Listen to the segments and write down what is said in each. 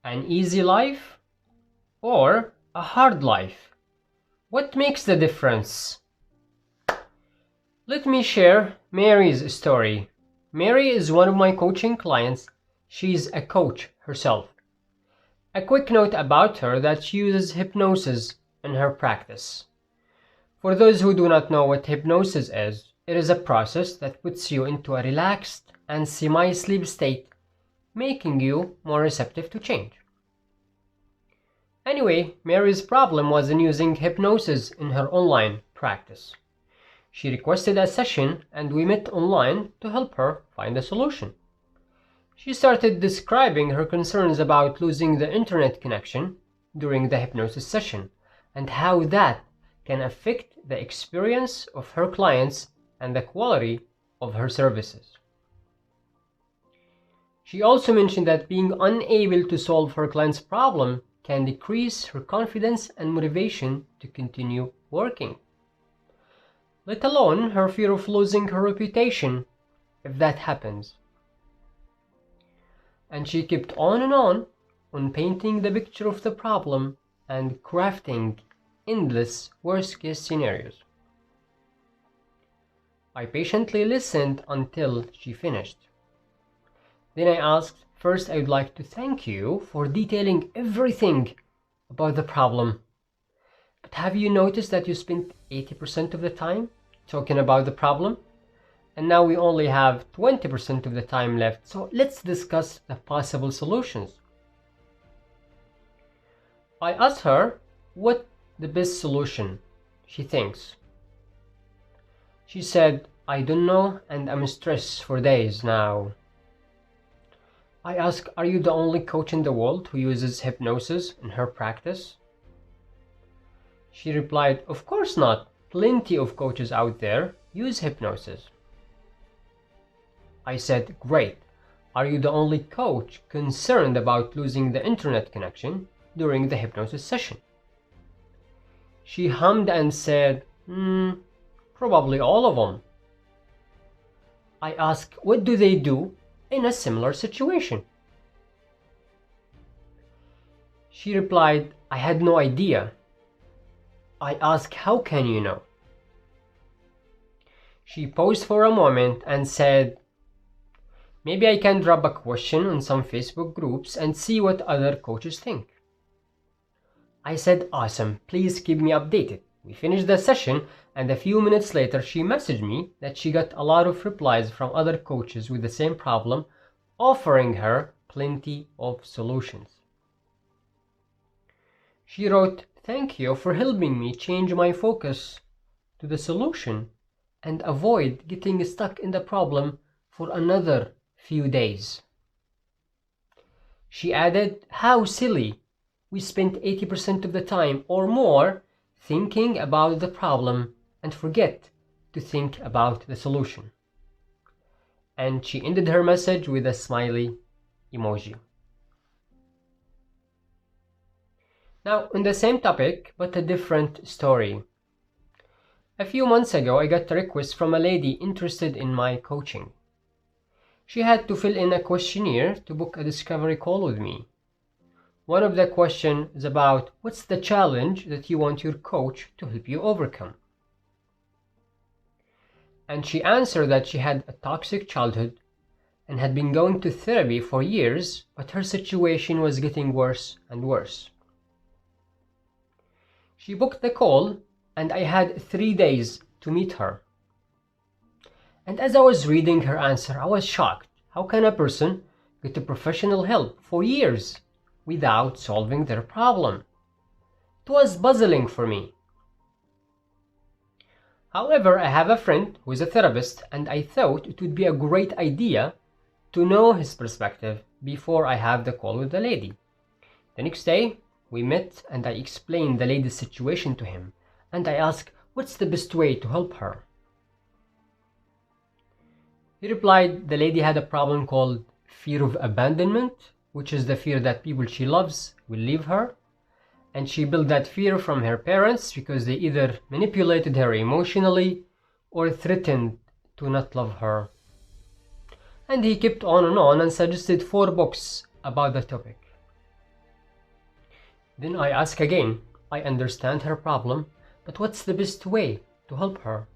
An easy life or a hard life? What makes the difference? Let me share Mary's story. Mary is one of my coaching clients. She's a coach herself. A quick note about her that she uses hypnosis in her practice. For those who do not know what hypnosis is, it is a process that puts you into a relaxed and semi-sleep state, making you more receptive to change. Anyway, Mary's problem was in using hypnosis in her online practice. She requested a session and we met online to help her find a solution. She started describing her concerns about losing the internet connection during the hypnosis session and how that can affect the experience of her clients and the quality of her services. She also mentioned that being unable to solve her client's problem can decrease her confidence and motivation to continue working, let alone her fear of losing her reputation if that happens. And she kept on painting the picture of the problem and crafting endless worst-case scenarios. I patiently listened until she finished. Then I asked, "First, I would like to thank you for detailing everything about the problem. But have you noticed that you spent 80% of the time talking about the problem? And now we only have 20% of the time left, so let's discuss the possible solutions." I asked her what the best solution she thinks. She said, "I don't know and I'm stressed for days now." I asked, "Are you the only coach in the world who uses hypnosis in her practice?" She replied, "Of course not. Plenty of coaches out there use hypnosis." I said, "Great. Are you the only coach concerned about losing the internet connection during the hypnosis session?" She hummed and said, "Probably all of them." I asked, "What do they do in a similar situation?" She replied, "I had no idea." I asked, "How can you know?" She paused for a moment and said, "Maybe I can drop a question on some Facebook groups and see what other coaches think." I said, "Awesome, please keep me updated." We finished the session and a few minutes later she messaged me that she got a lot of replies from other coaches with the same problem, offering her plenty of solutions. She wrote, "Thank you for helping me change my focus to the solution and avoid getting stuck in the problem for another few days." She added, "How silly. We spent 80% of the time or more thinking about the problem and forget to think about the solution." And she ended her message with a smiley emoji. Now, on the same topic, but a different story. A few months ago, I got a request from a lady interested in my coaching. She had to fill in a questionnaire to book a discovery call with me. One of the questions is about what's the challenge that you want your coach to help you overcome. And she answered that she had a toxic childhood and had been going to therapy for years, but her situation was getting worse and worse. She booked the call and I had 3 days to meet her. And as I was reading her answer, I was shocked. How can a person get to professional help for years without solving their problem? It was puzzling for me. However, I have a friend who is a therapist and I thought it would be a great idea to know his perspective before I have the call with the lady. The next day, we met and I explained the lady's situation to him and I asked what's the best way to help her. He replied the lady had a problem called fear of abandonment, which is the fear that people she loves will leave her. And she built that fear from her parents because they either manipulated her emotionally or threatened to not love her. And he kept on and suggested 4 books about the topic. Then I ask again, I understand her problem, but what's the best way to help her?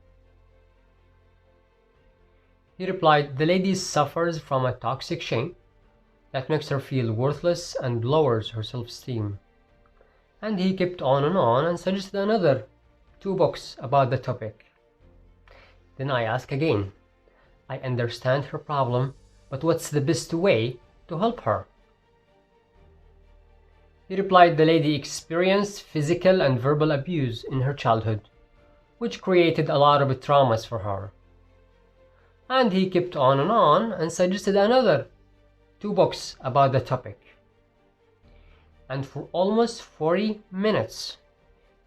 He replied, the lady suffers from a toxic shame that makes her feel worthless and lowers her self-esteem. And he kept on and suggested another 2 books about the topic. Then I ask again, I understand her problem, but what's the best way to help her? He replied, the lady experienced physical and verbal abuse in her childhood, which created a lot of traumas for her. And he kept on and suggested another 2 books about the topic. And for almost 40 minutes,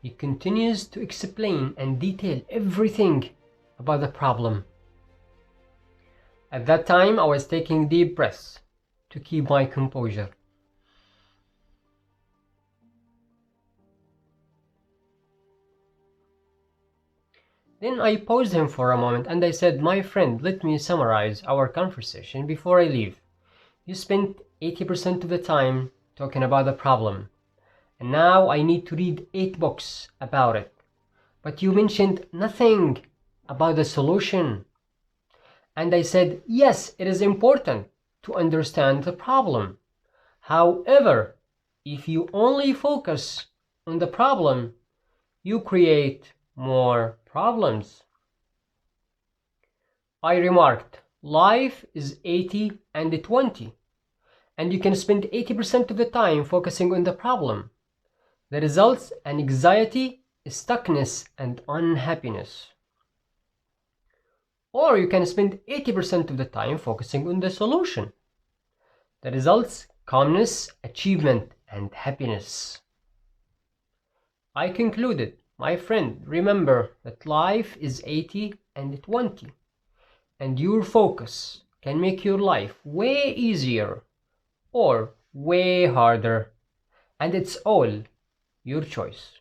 he continues to explain and detail everything about the problem. At that time, I was taking deep breaths to keep my composure. Then I paused him for a moment and I said, my friend, let me summarize our conversation before I leave. You spent 80% of the time talking about the problem, and now I need to read 8 books about it. But you mentioned nothing about the solution. And I said, yes, it is important to understand the problem. However, if you only focus on the problem, you create more problems. I remarked, life is 80 and 20, and you can spend 80% of the time focusing on the problem. The results are anxiety, stuckness, and unhappiness. Or you can spend 80% of the time focusing on the solution. The results, calmness, achievement, and happiness. I concluded, my friend, remember that life is 80 and 20, and your focus can make your life way easier or way harder, and it's all your choice.